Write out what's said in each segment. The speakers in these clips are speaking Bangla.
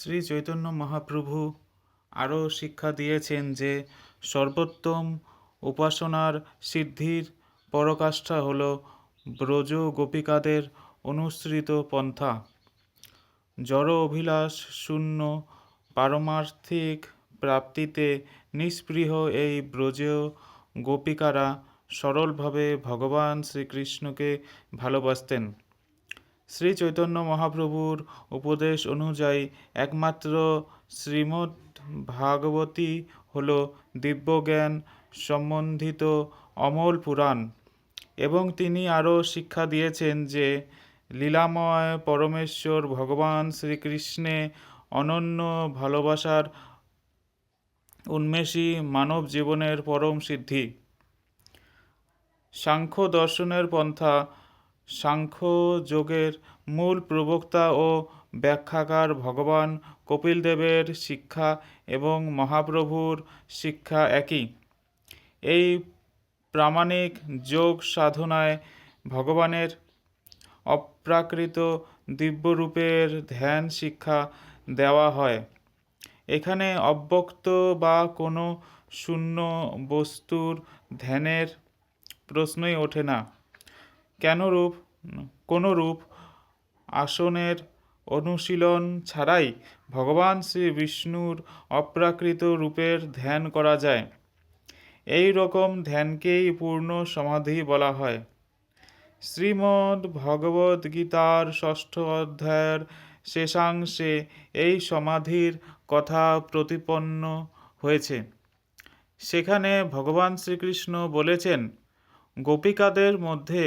শ্রী চৈতন্য মহাপ্রভু আরও শিক্ষা দিয়েছেন যে সর্বোত্তম উপাসনার সিদ্ধির পরাকাষ্ঠা হল ব্রজ গোপিকাদের অনুসৃত পন্থা। জড় অভিলাষ শূন্য পারমার্থিক প্রাপ্তিতে নিস্পৃহ এই ব্রজ গোপিকারা সরলভাবে ভগবান শ্রীকৃষ্ণকে ভালোবাসতেন। শ্রী চৈতন্য মহাপ্রভুর উপদেশ অনুযায়ী একমাত্র শ্রীমদ্ ভাগবতী হল দিব্যজ্ঞান সম্বন্ধিত অমল পুরাণ, এবং তিনি আরও শিক্ষা দিয়েছেন যে লীলাময় পরমেশ্বর ভগবান শ্রীকৃষ্ণে অনন্য ভালোবাসার উন্মেষী মানব জীবনের পরম সিদ্ধি। সাংখ্য দর্শনের পন্থা সাংখ্য যোগের মূল প্রবক্তা ও ব্যাখ্যাকার ভগবান কপিলদেবের শিক্ষা এবং মহাপ্রভুর শিক্ষা একই। এই প্রামাণিক যোগ সাধনায় ভগবানের অপ্রাকৃত দিব্যরূপের ধ্যান শিক্ষা দেওয়া হয়। এখানে অব্যক্ত বা কোনো শূন্য বস্তুর ধ্যানের প্রশ্নই ওঠে না। কোনরূপ আসনের অনুশীলন ছাড়াই ভগবান শ্রী বিষ্ণুর অপ্রাকৃত রূপের ধ্যান করা যায়। এই রকম ধ্যানকেই পূর্ণ সমাধি বলা হয়। শ্রীমদ্ ভগবদ্ গীতার ৬ষ্ঠ অধ্যায়ের শেষাংশে এই সমাধির কথা প্রতিপন্ন হয়েছে। সেখানে ভগবান শ্রীকৃষ্ণ বলেছেন, গোপিকাদের মধ্যে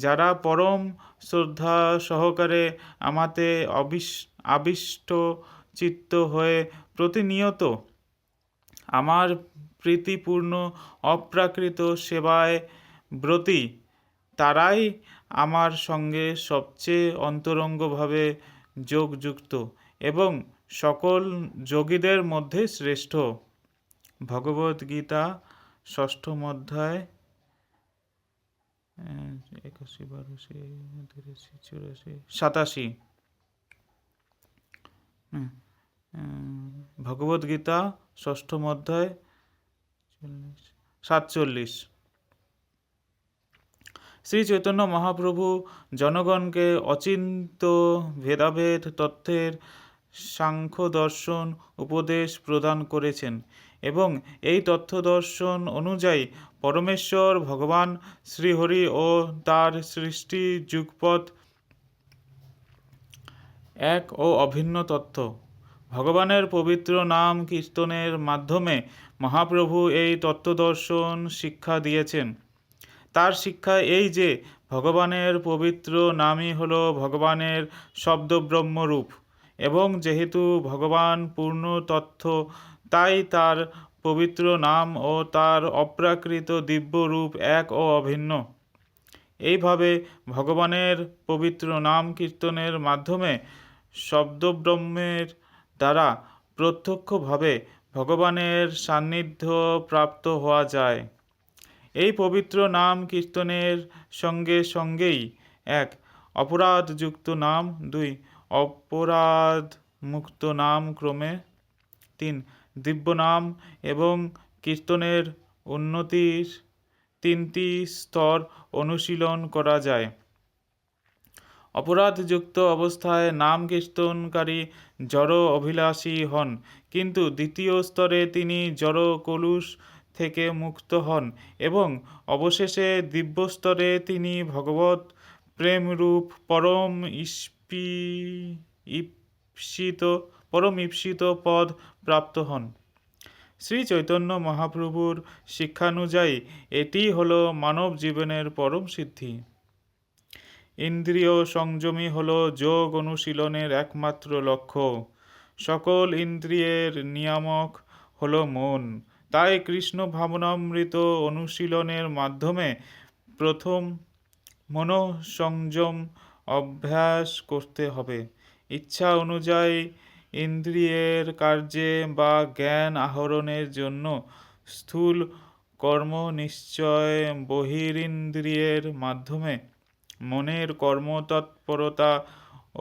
যারা পরম শ্রদ্ধা সহকারে আমাতে আবিষ্ট চিত্ত হয়ে প্রতিনিয়ত আমার প্রীতিপূর্ণ অপ্রাকৃত সেবায় ব্রতী, তারাই আমার সঙ্গে সবচেয়ে অন্তরঙ্গভাবে যোগযুক্ত এবং সকল যোগীদের মধ্যে শ্রেষ্ঠ। ভগবদ্গীতা ৬ষ্ঠ অধ্যায় ৮১-৮২-৮৩-৮৪-৮৭। ভগবদ্গীতা ৬ষ্ঠ অধ্যায় ৪৭। শ্রী চৈতন্য মহাপ্রভু জনগণকে অচিন্ত ভেদাভেদ তত্ত্বের সাংখ্য দর্শন উপদেশ প্রদান করেছেন, এবং এই তত্ত্বদর্শন অনুযায়ী পরমেশ্বর ভগবান শ্রীহরি ও তার সৃষ্টি যুগপৎ এক ও অভিন্ন তত্ত্ব। ভগবানের পবিত্র নাম কীর্তনের মাধ্যমে মহাপ্রভু এই তত্ত্বদর্শন শিক্ষা দিয়েছেন। তার শিক্ষা এই যে ভগবানের পবিত্র নামই হল ভগবানের শব্দব্রহ্মরূপ, এবং যেহেতু ভগবান পূর্ণ তত্ত্ব, তাই তার পবিত্র নাম ও তার অপ্রাকৃত দিব্য রূপ এক ও অভিন্ন। এইভাবে ভগবানের পবিত্র নাম কীর্তনের মাধ্যমে শব্দব্রহ্মের দ্বারা প্রত্যক্ষভাবে ভগবানের সান্নিধ্য প্রাপ্ত হওয়া যায়। এই পবিত্র নাম কীর্তনের সঙ্গে সঙ্গেই ১. অপরাধযুক্ত নাম, ২. অপরাধ মুক্ত নাম ক্রমে, ৩. দিব্য নাম এবং কীর্তনের উন্নতির ৩টি স্তর অনুশীলন করা যায়। অপরাধযুক্ত অবস্থায় নাম কীর্তনকারী জড় অভিলাষী হন, কিন্তু দ্বিতীয় স্তরে তিনি জড় কলুষ থেকে মুক্ত হন, এবং অবশেষে দিব্য স্তরে তিনি ভগবৎ প্রেমরূপ পরম ঈপ্সিত পদ প্রাপ্ত হন। শ্রী চৈতন্য মহাপ্রভুর শিক্ষানুযায়ী এটিই হল মানব জীবনের পরম সিদ্ধি। ইন্দ্রিয় সংযমই হল যোগ অনুশীলনের একমাত্র লক্ষ্য। সকল ইন্দ্রিয়ের নিয়ামক হল মন। তাই কৃষ্ণ ভাবনামৃত অনুশীলনের মাধ্যমে প্রথম মনোসংযম অভ্যাস করতে হবে। ইচ্ছা অনুযায়ী ইন্দ্রিয়ের কার্যে বা জ্ঞান আহরণের জন্য স্থূল কর্মনিশ্চয় বহিরিন্দ্রিয়ের মাধ্যমে মনের কর্মতৎপরতা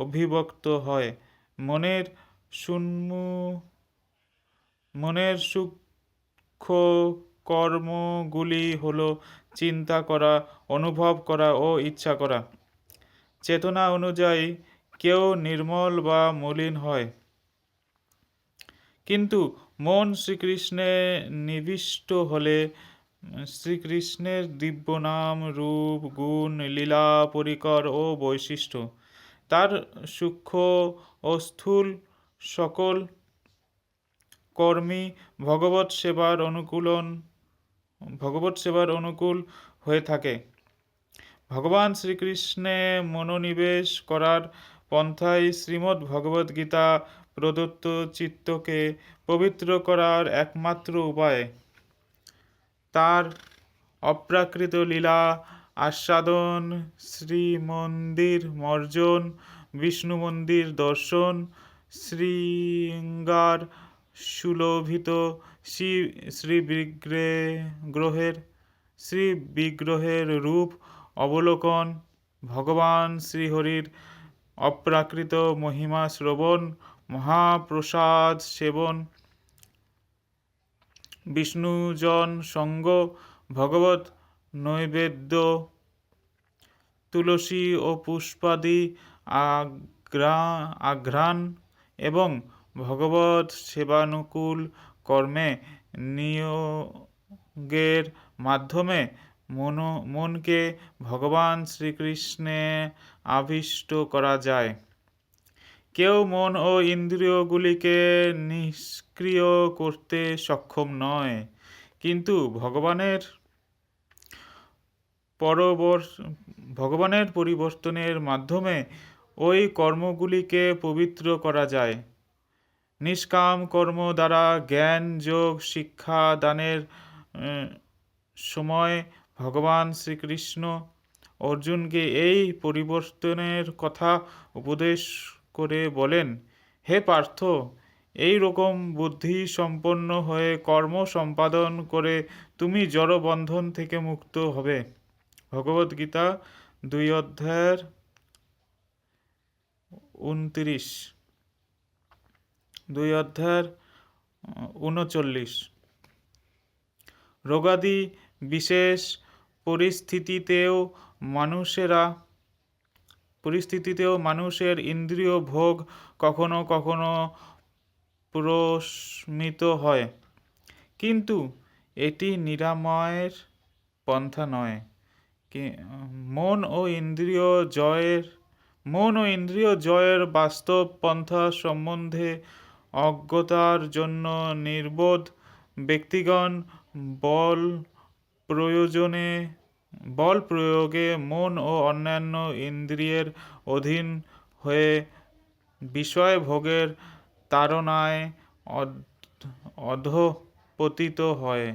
অভিব্যক্ত হয়। মনের সুন্মু মনের সূক্ষ্ম কর্মগুলি হলো চিন্তা করা, অনুভব করা ও ইচ্ছা করা। চেতনা অনুযায়ী কেউ নির্মল বা মলিন হয়, কিন্তু মন শ্রীকৃষ্ণে নিবিষ্ট হলে শ্রীকৃষ্ণের দিব্য নাম, রূপ, গুণ, লীলা, পরিকর ও বৈশিষ্ট্য, তার সূক্ষ্ম ও স্থূল সকল কর্মী ভগবৎ সেবার অনুকূল হয়ে থাকে। ভগবান শ্রীকৃষ্ণে মনোনিবেশ করার পন্থাই শ্রীমদ্ ভগবদ্গীতা প্রদত্ত চিত্তকে পবিত্র করার একমাত্র উপায়। তার অপ্রাকৃত লীলা আস্বাদন, শ্রীমন্দির মর্জন, বিষ্ণু মন্দির দর্শন, শৃঙ্গার সুলভিত শ্রীবিগ্রহের রূপ অবলোকন, ভগবান শ্রীহরির অপ্রাকৃত মহিমা শ্রবণ, মহাপ্রসাদ সেবন, বিষ্ণুজন সঙ্গ, ভগবত নৈবেদ্য, তুলসী ও পুষ্পাদি আঘ্রাণ এবং ভগবত সেবানুকূল কর্মে নিয়োগের মাধ্যমে মনকে ভগবান শ্রীকৃষ্ণে আবিষ্ট করা যায়। কেউ মন ও ইন্দ্রিয়গুলিকে নিষ্ক্রিয় করতে সক্ষম নয়, কিন্তু ভগবানের পরিবর্তনের মাধ্যমে ওই কর্মগুলিকে পবিত্র করা যায়। নিষ্কাম কর্ম দ্বারা জ্ঞান, যোগ, শিক্ষা দানের সময় ভগবান শ্রীকৃষ্ণ অর্জুনকে এই পরিবর্তনের কথা উপদেশ করে বলেন, হে পার্থ, এই রকম বুদ্ধি সম্পন্ন হয়ে কর্ম সম্পাদন করে তুমি জড় বন্ধন থেকে মুক্ত হবে। ভগবদ্গীতা 2:39। রোগাদি বিশেষ পরিস্থিতিতেও মানুষের ইন্দ্রিয় ভোগ কখনো কখনো প্রশমিত হয়, কিন্তু এটি নিরাময়ের পন্থা নয়। মন ও ইন্দ্রিয় জয়ের বাস্তব পন্থা সম্বন্ধে অজ্ঞতার জন্য নির্বোধ ব্যক্তিগণ বল প্রয়োগে মন ও অন্যান্য ইন্দ্রিয়ের অধীন হয়ে বিষয় ভোগের তাড়নায় অধঃপতিত হয়।